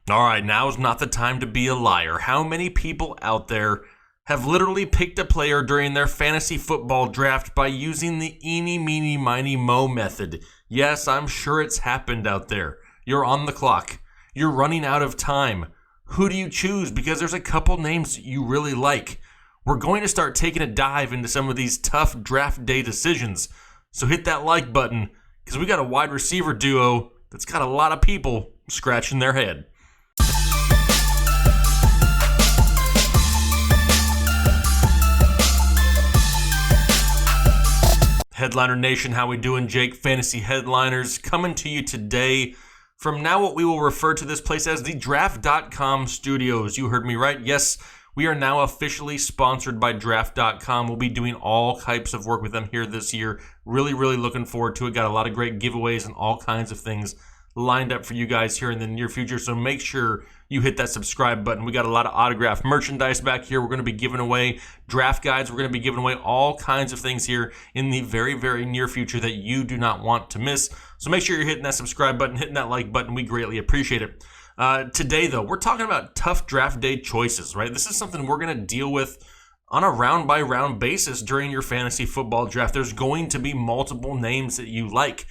All right, now's not the time to be a liar. How many people out there have literally picked a player during their fantasy football draft by using the eeny, meeny, miny, mo method? Yes, I'm sure it's happened out there. You're on the clock. You're running out of time. Who do you choose? Because there's a couple names that you really like. We're going to start taking a dive into some of these tough draft day decisions. So hit that like button, because we got a wide receiver duo that's got a lot of people scratching their head. Headliner Nation, how we doing? Jake, Fantasy Headliners, coming to you today from now what we will refer to this place as the Draft.com Studios. You heard me right. Yes, we are now officially sponsored by Draft.com. We'll be doing all types of work with them here this year. Really, really looking forward to it. Got a lot of great giveaways and all kinds of things lined up for you guys here in the near future. So make sure you hit that subscribe button. We got a lot of autographed merchandise back here. We're going to be giving away draft guides. We're going to be giving away all kinds of things here in the very, very near future that you do not want to miss. So make sure you're hitting that subscribe button, hitting that like button. We greatly appreciate it. Today, though, we're talking about tough draft day choices, right? This is something we're going to deal with on a round-by-round basis during your fantasy football draft. There's going to be multiple names that you like.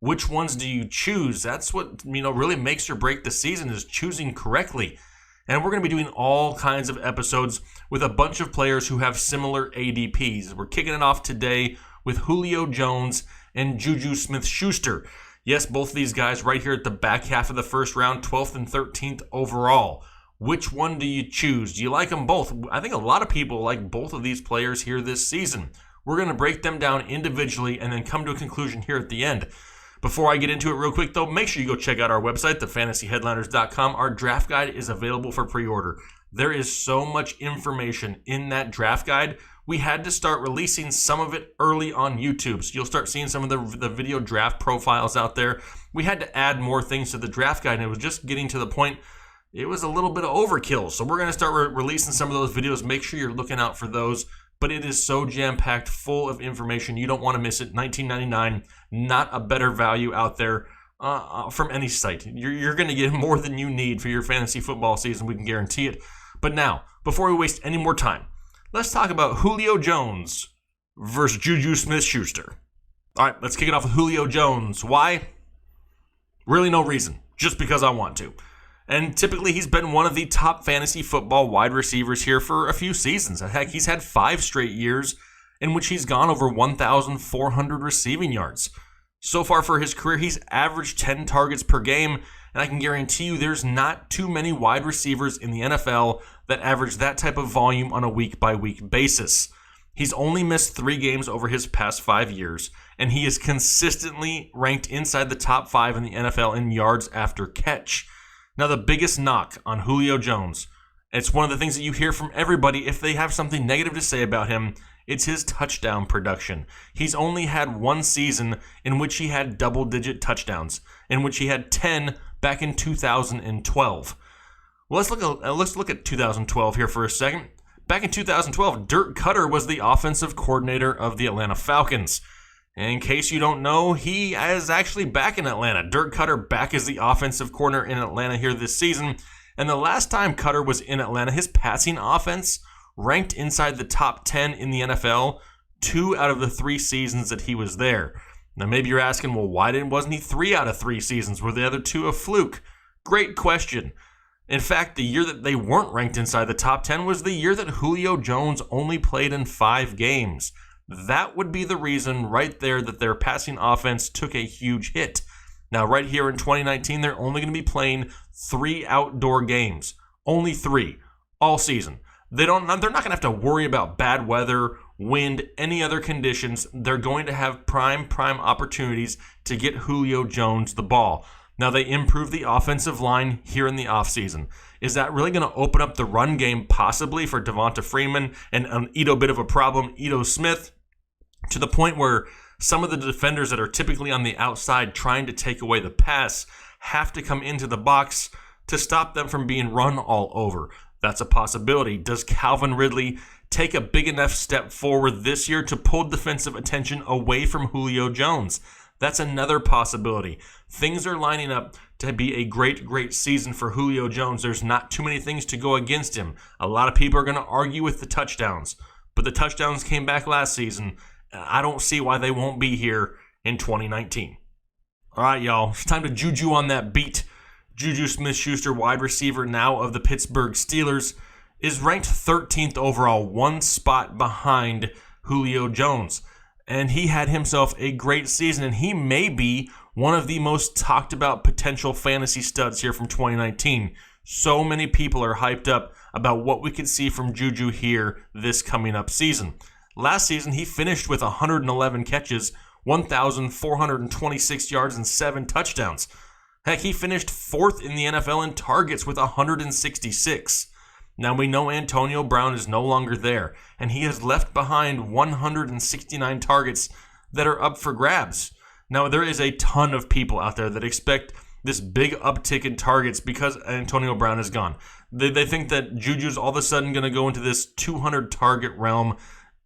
Which ones do you choose? That's what, really makes or break the season, is choosing correctly. And we're going to be doing all kinds of episodes with a bunch of players who have similar ADPs. We're kicking it off today with Julio Jones and Juju SmithSchuster. Yes, both of these guys right here at the back half of the first round, 12th and 13th overall. Which one do you choose? Do you like them both? I think a lot of people like both of these players here this season. We're going to break them down individually and then come to a conclusion here at the end. Before I get into it real quick, though, make sure you go check out our website, thefantasyheadliners.com. Our draft guide is available for pre-order. There is so much information in that draft guide. We had to start releasing some of it early on YouTube, so you'll start seeing some of the video draft profiles out there. We had to add more things to the draft guide, and it was just getting to the point it was a little bit of overkill. So we're going to start releasing some of those videos. Make sure you're looking out for those. But it is so jam-packed, full of information. You don't want to miss it. $19.99, not a better value out there from any site. You're going to get more than you need for your fantasy football season. We can guarantee it. But now, before we waste any more time, let's talk about Julio Jones versus Juju SmithSchuster. All right, let's kick it off with Julio Jones. Why? Really no reason. Just because I want to. And typically, he's been one of the top fantasy football wide receivers here for a few seasons. Heck, he's had 5 straight years in which he's gone over 1,400 receiving yards. So far for his career, he's averaged 10 targets per game, and I can guarantee you there's not too many wide receivers in the NFL that average that type of volume on a week-by-week basis. He's only missed 3 games over his past 5 years, and he is consistently ranked inside the top 5 in the NFL in yards after catch. Now, the biggest knock on Julio Jones, it's one of the things that you hear from everybody if they have something negative to say about him, it's his touchdown production. He's only had 1 season in which he had double-digit touchdowns, in which he had 10 back in 2012. Well, let's look at 2012 here for a second. Back in 2012, Dirk Koetter was the offensive coordinator of the Atlanta Falcons. In case you don't know, he is actually back in Atlanta. Dirk Koetter back as the offensive coordinator in Atlanta here this season. And the last time Koetter was in Atlanta, his passing offense ranked inside the top 10 in the NFL 2 out of the 3 seasons that he was there. Now maybe you're asking, well, why wasn't he 3 out of 3 seasons? Were the other 2 a fluke? Great question. In fact, the year that they weren't ranked inside the top 10 was the year that Julio Jones only played in 5 games. That would be the reason right there that their passing offense took a huge hit. Now, right here in 2019, they're only going to be playing 3 outdoor games. Only 3 all season. They're not going to have to worry about bad weather, wind, any other conditions. They're going to have prime opportunities to get Julio Jones the ball. Now, they improved the offensive line here in the offseason. Is that really going to open up the run game possibly for Devonta Freeman and an Ito bit of a problem, Ito Smith, to the point where some of the defenders that are typically on the outside trying to take away the pass have to come into the box to stop them from being run all over? That's a possibility. Does Calvin Ridley take a big enough step forward this year to pull defensive attention away from Julio Jones? That's another possibility. Things are lining up to be a great, great season for Julio Jones. There's not too many things to go against him. A lot of people are going to argue with the touchdowns, but the touchdowns came back last season. I don't see why they won't be here in 2019. All right, y'all. It's time to Juju on that beat. Juju SmithSchuster, wide receiver now of the Pittsburgh Steelers, is ranked 13th overall, one spot behind Julio Jones. And he had himself a great season, and he may be one of the most talked about potential fantasy studs here from 2019. So many people are hyped up about what we could see from Juju here this coming up season. Last season, he finished with 111 catches, 1,426 yards, and 7 touchdowns. Heck, he finished 4th in the NFL in targets with 166. Now, we know Antonio Brown is no longer there, and he has left behind 169 targets that are up for grabs. Now, there is a ton of people out there that expect this big uptick in targets because Antonio Brown is gone. They think that Juju's all of a sudden going to go into this 200 target realm,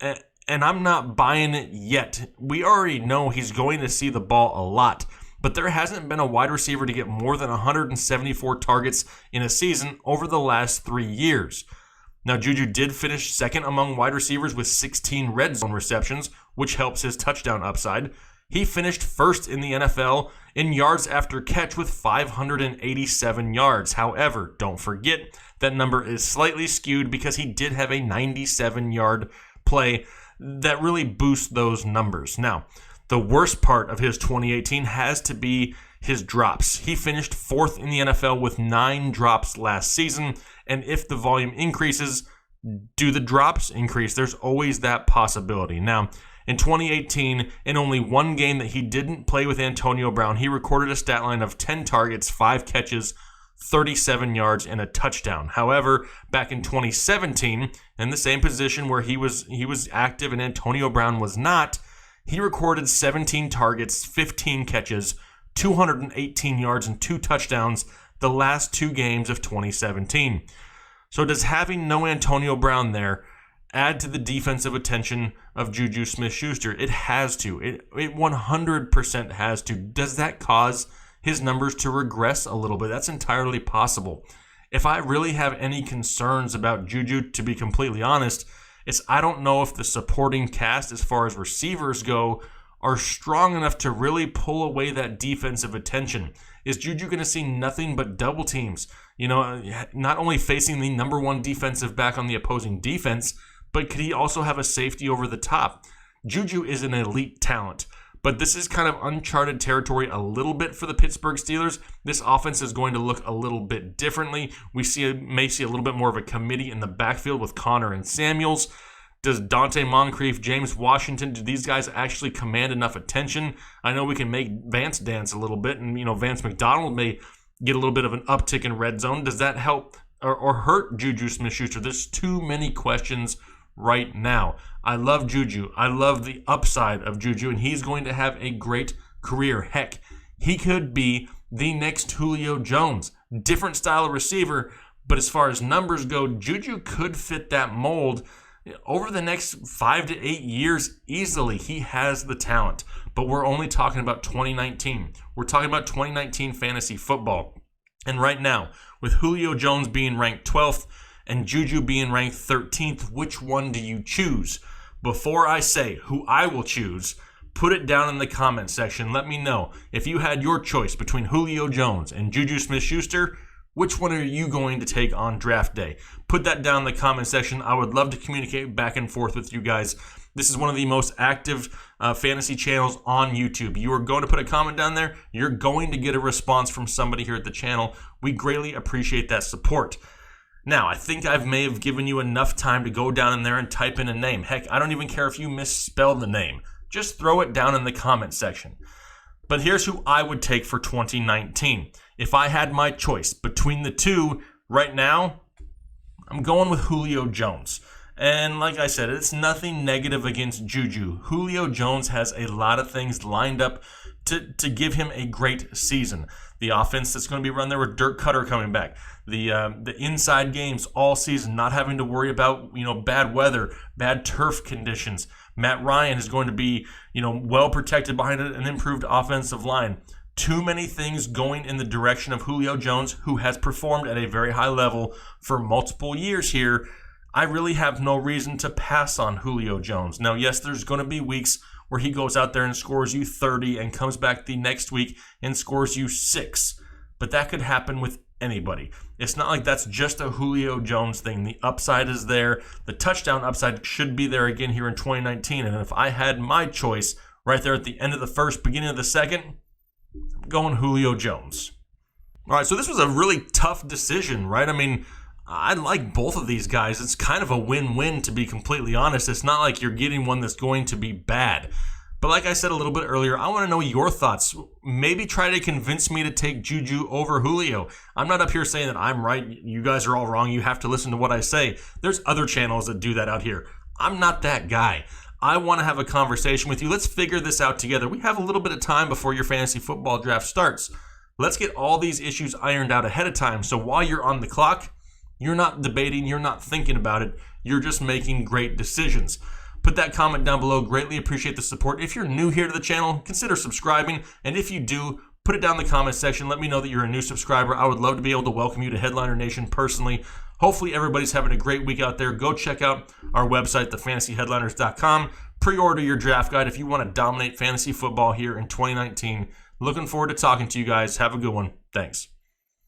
and I'm not buying it yet. We already know he's going to see the ball a lot, but there hasn't been a wide receiver to get more than 174 targets in a season over the last 3 years. Now, Juju did finish second among wide receivers with 16 red zone receptions, which helps his touchdown upside. He finished first in the NFL in yards after catch with 587 yards. However, don't forget that number is slightly skewed because he did have a 97-yard play that really boosts those numbers. Now, the worst part of his 2018 has to be his drops. He finished 4th in the NFL with 9 drops last season, and if the volume increases, do the drops increase? There's always that possibility. Now, in 2018, in only one game that he didn't play with Antonio Brown, he recorded a stat line of 10 targets, 5 catches, 37 yards, and a touchdown. However, back in 2017, in the same position where he was active and Antonio Brown was not, he recorded 17 targets, 15 catches, 218 yards, and 2 touchdowns the last 2 games of 2017. So does having no Antonio Brown there add to the defensive attention of Juju SmithSchuster? It has to. It 100% has to. Does that cause his numbers to regress a little bit? That's entirely possible. If I really have any concerns about Juju, to be completely honest, it's I don't know if the supporting cast as far as receivers go are strong enough to really pull away that defensive attention. Is Juju going to see nothing but double teams? You know, not only facing the number 1 defensive back on the opposing defense, but could he also have a safety over the top? Juju is an elite talent, but this is kind of uncharted territory a little bit for the Pittsburgh Steelers. This offense is going to look a little bit differently. We may see a little bit more of a committee in the backfield with Connor and Samuels. Does Dante Moncrief, James Washington, do these guys actually command enough attention? I know we can make Vance dance a little bit, and Vance McDonald may get a little bit of an uptick in red zone. Does that help or hurt Juju SmithSchuster? There's too many questions right now. I love Juju. I love the upside of Juju, and he's going to have a great career. Heck, he could be the next Julio Jones. Different style of receiver, but as far as numbers go, Juju could fit that mold over the next 5 to 8 years easily. He has the talent, but we're only talking about 2019. We're talking about 2019 fantasy football. And right now, with Julio Jones being ranked 12th and Juju being ranked 13th, which one do you choose? Before I say who I will choose, put it down in the comment section. Let me know if you had your choice between Julio Jones and Juju SmithSchuster. Which one are you going to take on draft day? Put that down in the comment section. I would love to communicate back and forth with you guys. This is one of the most active fantasy channels on YouTube. You are going to put a comment down there. You're going to get a response from somebody here at the channel. We greatly appreciate that support. Now, I think I may have given you enough time to go down in there and type in a name. Heck, I don't even care if you misspell the name. Just throw it down in the comment section. But here's who I would take for 2019. If I had my choice between the two right now, I'm going with Julio Jones. And like I said, it's nothing negative against Juju. Julio Jones has a lot of things lined up to give him a great season. The offense that's going to be run there with Dirk Cutter coming back. The inside games all season, not having to worry about bad weather, bad turf conditions. Matt Ryan is going to be well protected behind an improved offensive line. too many things going in the direction of Julio Jones, who has performed at a very high level for multiple years here. I really have no reason to pass on Julio Jones. Now, yes, there's going to be weeks where he goes out there and scores you 30 and comes back the next week and scores you 6. But that could happen with anybody. It's not like that's just a Julio Jones thing. The upside is there. The touchdown upside should be there again here in 2019. And if I had my choice right there at the end of the first, beginning of the second, I'm going Julio Jones. All right, so this was a really tough decision, right? I mean, I like both of these guys. It's kind of a win-win, to be completely honest. It's not like you're getting one that's going to be bad. But like I said a little bit earlier, I want to know your thoughts. Maybe try to convince me to take Juju over Julio. I'm not up here saying that I'm right. You guys are all wrong. You have to listen to what I say. There's other channels that do that out here. I'm not that guy. I want to have a conversation with you. Let's figure this out together. We have a little bit of time before your fantasy football draft starts. Let's get all these issues ironed out ahead of time. So while you're on the clock, you're not debating, you're not thinking about it. You're just making great decisions. Put that comment down below. Greatly appreciate the support. If you're new here to the channel, consider subscribing. And if you do, put it down in the comment section. Let me know that you're a new subscriber. I would love to be able to welcome you to Headliner Nation personally. Hopefully everybody's having a great week out there. Go check out our website, thefantasyheadliners.com. Pre-order your draft guide if you want to dominate fantasy football here in 2019. Looking forward to talking to you guys. Have a good one. Thanks.